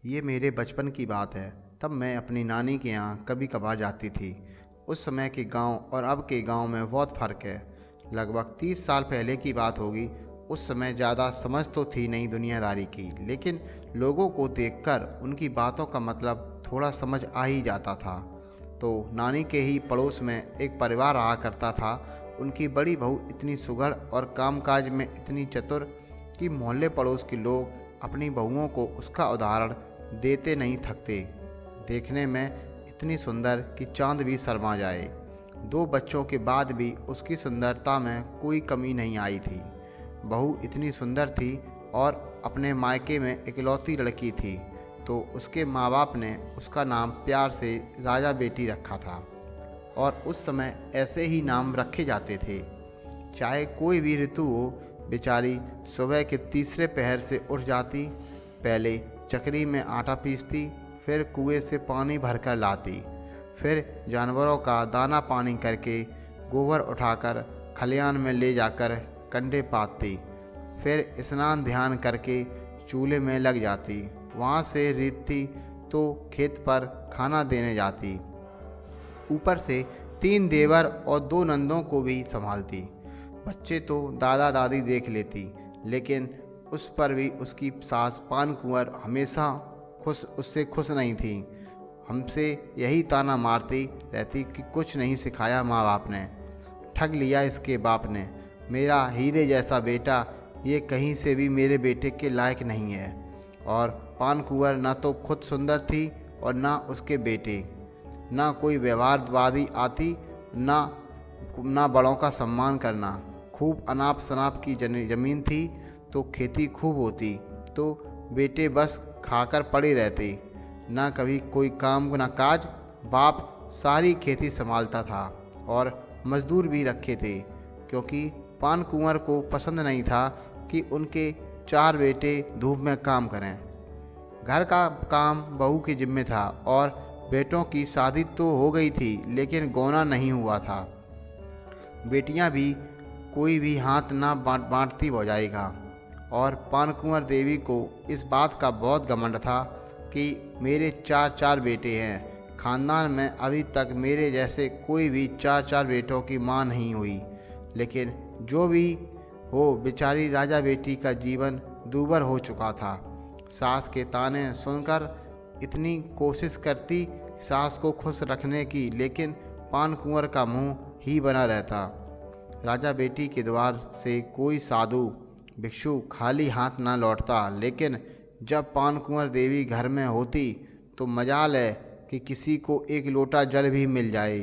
ये मेरे बचपन की बात है। तब मैं अपनी नानी के यहाँ कभी कभार जाती थी। उस समय के गांव और अब के गांव में बहुत फ़र्क है। लगभग 30 साल पहले की बात होगी। उस समय ज़्यादा समझ तो थी नहीं दुनियादारी की, लेकिन लोगों को देखकर उनकी बातों का मतलब थोड़ा समझ आ ही जाता था। तो नानी के ही पड़ोस में एक परिवार रहा करता था। उनकी बड़ी बहू इतनी सुघड़ और कामकाज में इतनी चतुर कि मोहल्ले पड़ोस के लोग अपनी बहुओं को उसका उदाहरण देते नहीं थकते। देखने में इतनी सुंदर कि चांद भी शर्मा जाए। 2 बच्चों के बाद भी उसकी सुंदरता में कोई कमी नहीं आई थी। बहू इतनी सुंदर थी और अपने मायके में इकलौती लड़की थी, तो उसके माँ बाप ने उसका नाम प्यार से राजा बेटी रखा था। और उस समय ऐसे ही नाम रखे जाते थे, चाहे कोई भी ऋतु हो। बेचारी सुबह के तीसरे पहर से उठ जाती, पहले चकरी में आटा पीसती, फिर कुएं से पानी भरकर लाती, फिर जानवरों का दाना पानी करके गोबर उठाकर खलियान में ले जाकर कंडे पातती, फिर स्नान ध्यान करके चूल्हे में लग जाती। वहाँ से रीतती तो खेत पर खाना देने जाती। ऊपर से 3 देवर और 2 नंदों को भी संभालती। बच्चे तो दादा दादी देख लेती, लेकिन उस पर भी उसकी सास पान कुंवर हमेशा उससे खुश नहीं थी। हमसे यही ताना मारती रहती कि कुछ नहीं सिखाया माँ बाप ने, ठग लिया इसके बाप ने, मेरा हीरे जैसा बेटा ये कहीं से भी मेरे बेटे के लायक नहीं है। और पान कुंवर ना तो खुद सुंदर थी और ना उसके बेटे। ना कोई व्यवहारवादी आती, ना ना बड़ों का सम्मान करना। खूब अनाप शनाप की जमीन थी, तो खेती खूब होती, तो बेटे बस खाकर पड़े रहते। ना कभी कोई काम ना काज। बाप सारी खेती संभालता था और मजदूर भी रखे थे, क्योंकि पान कुंवर को पसंद नहीं था कि उनके 4 बेटे धूप में काम करें। घर का काम बहू के जिम्मे था और बेटों की शादी तो हो गई थी, लेकिन गौना नहीं हुआ था। बेटियां भी कोई भी हाथ ना बांटती हो जाएगा। और पानकुंवर देवी को इस बात का बहुत घमंड था कि मेरे 4 बेटे हैं। खानदान में अभी तक मेरे जैसे कोई भी 4 बेटों की मां नहीं हुई। लेकिन जो भी हो, बेचारी राजा बेटी का जीवन दूभर हो चुका था। सास के ताने सुनकर इतनी कोशिश करती सास को खुश रखने की, लेकिन पान कुंवर का मुंह ही बना रहता। राजा बेटी के द्वार से कोई साधु भिक्षु खाली हाथ ना लौटता, लेकिन जब पान कुंवर देवी घर में होती तो मजाल है कि किसी को एक लोटा जल भी मिल जाए।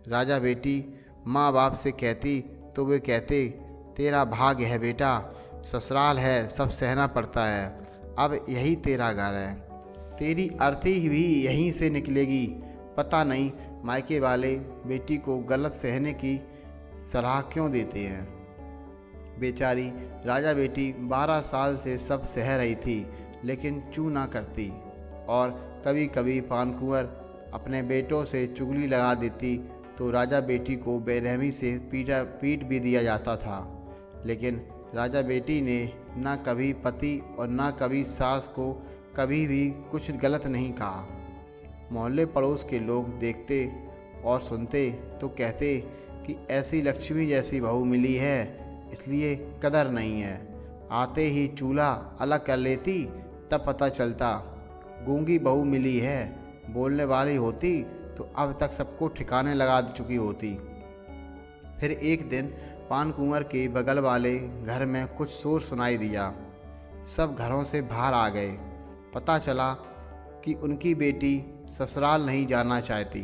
राजा बेटी माँ बाप से कहती तो वे कहते, तेरा भाग्य है बेटा, ससुराल है, सब सहना पड़ता है, अब यही तेरा घर है, तेरी अर्थी भी यहीं से निकलेगी। पता नहीं मायके वाले बेटी को गलत सहने की सलाह क्यों देते हैं। बेचारी राजा बेटी 12 साल से सब सह रही थी, लेकिन चू ना करती। और कभी कभी पानकुंवर अपने बेटों से चुगली लगा देती तो राजा बेटी को बेरहमी से पीट भी दिया जाता था। लेकिन राजा बेटी ने ना कभी पति और ना कभी सास को कभी भी कुछ गलत नहीं कहा। मोहल्ले पड़ोस के लोग देखते और सुनते तो कहते कि ऐसी लक्ष्मी जैसी बहू मिली है, इसलिए कदर नहीं है। आते ही चूल्हा अलग कर लेती, तब पता चलता गूंगी बहू मिली है। बोलने वाली होती तो अब तक सबको ठिकाने लगा चुकी होती। फिर एक दिन पान कुंवर के बगल वाले घर में कुछ शोर सुनाई दिया। सब घरों से बाहर आ गए। पता चला कि उनकी बेटी ससुराल नहीं जाना चाहती,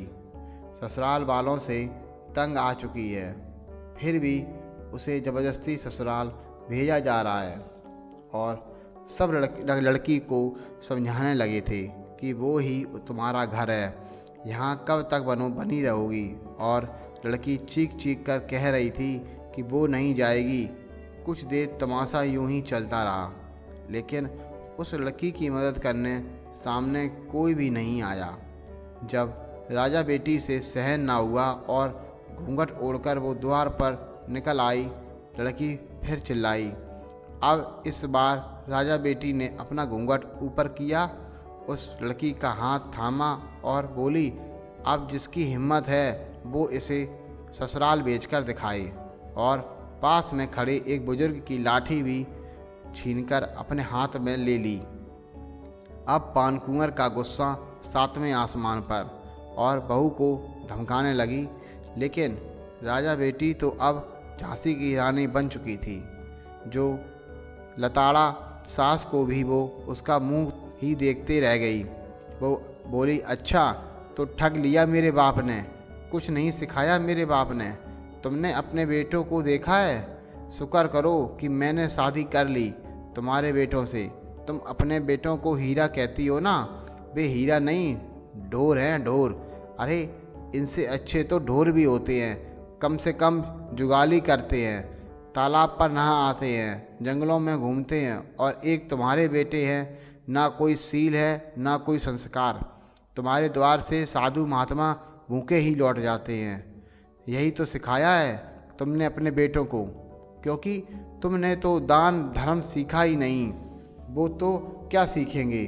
ससुराल वालों से तंग आ चुकी है। फिर भी उसे ज़बरदस्ती ससुराल भेजा जा रहा है। और सब लड़की को समझाने लगे थे कि वो ही तुम्हारा घर है, यहाँ कब तक बनी रहोगी। और लड़की चीख चीख कर कह रही थी कि वो नहीं जाएगी। कुछ देर तमाशा यूं ही चलता रहा, लेकिन उस लड़की की मदद करने सामने कोई भी नहीं आया। जब राजा बेटी से सहन ना हुआ और घूंघट ओढ़कर वो द्वार पर निकल आई, लड़की फिर चिल्लाई। अब इस बार राजा बेटी ने अपना घूंघट ऊपर किया उस लड़की का हाथ थामा और बोली, अब जिसकी हिम्मत है वो इसे ससुराल बेचकर दिखाए। और पास में खड़े एक बुजुर्ग की लाठी भी छीनकर अपने हाथ में ले ली। अब पानकुंवर का गुस्सा सातवें आसमान पर और बहू को धमकाने लगी। लेकिन राजा बेटी तो अब झांसी की रानी बन चुकी थी। जो लताड़ा सास को भी वो उसका मुंह ही देखते रह गई। वो बोली, अच्छा तो ठग लिया मेरे बाप ने, कुछ नहीं सिखाया मेरे बाप ने। तुमने अपने बेटों को देखा है? शुक्र करो कि मैंने शादी कर ली तुम्हारे बेटों से। तुम अपने बेटों को हीरा कहती हो ना, वे हीरा नहीं, ढोर हैं, ढोर। अरे इनसे अच्छे तो ढोर भी होते हैं, कम से कम जुगाली करते हैं, तालाब पर नहा आते हैं, जंगलों में घूमते हैं। और एक तुम्हारे बेटे हैं, ना कोई सील है ना कोई संस्कार। तुम्हारे द्वार से साधु महात्मा भूखे ही लौट जाते हैं। यही तो सिखाया है तुमने अपने बेटों को, क्योंकि तुमने तो दान धर्म सीखा ही नहीं, वो तो क्या सीखेंगे।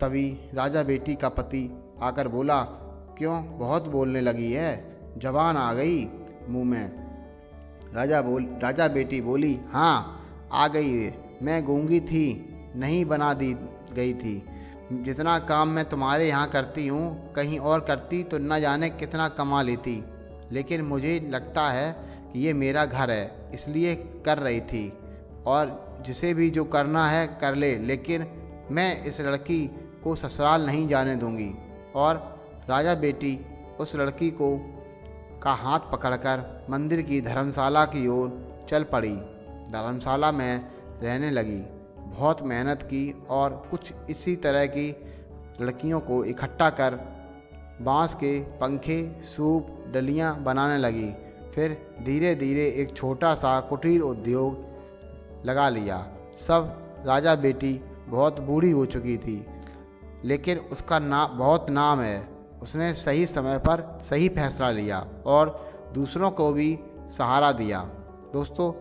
तभी राजा बेटी का पति आकर बोला, क्यों बहुत बोलने लगी है, जबान आ गई मुंह में। राजा बेटी बोली, हाँ आ गई है, मैं गूंगी थी, नहीं बना दी गई थी। जितना काम मैं तुम्हारे यहाँ करती हूँ कहीं और करती तो न जाने कितना कमा लेती, लेकिन मुझे लगता है कि ये मेरा घर है इसलिए कर रही थी। और जिसे भी जो करना है कर ले, लेकिन मैं इस लड़की को ससुराल नहीं जाने दूंगी। और राजा बेटी उस लड़की को का हाथ पकड़कर मंदिर की धर्मशाला की ओर चल पड़ी। धर्मशाला में रहने लगी, बहुत मेहनत की और कुछ इसी तरह की लड़कियों को इकट्ठा कर बांस के पंखे, सूप, डलियां बनाने लगी। फिर धीरे धीरे एक छोटा सा कुटीर उद्योग लगा लिया। सब राजा बेटी बहुत बूढ़ी हो चुकी थी, लेकिन उसका बहुत नाम है। उसने सही समय पर सही फैसला लिया और दूसरों को भी सहारा दिया। दोस्तों,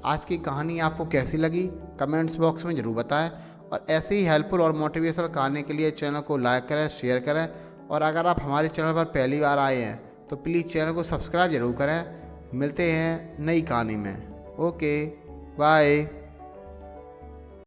आज की कहानी आपको कैसी लगी कमेंट्स बॉक्स में ज़रूर बताएं। और ऐसे ही हेल्पफुल और मोटिवेशनल कहानी के लिए चैनल को लाइक करें, शेयर करें। और अगर आप हमारे चैनल पर पहली बार आए हैं तो प्लीज़ चैनल को सब्सक्राइब जरूर करें। मिलते हैं नई कहानी में। Okay, bye.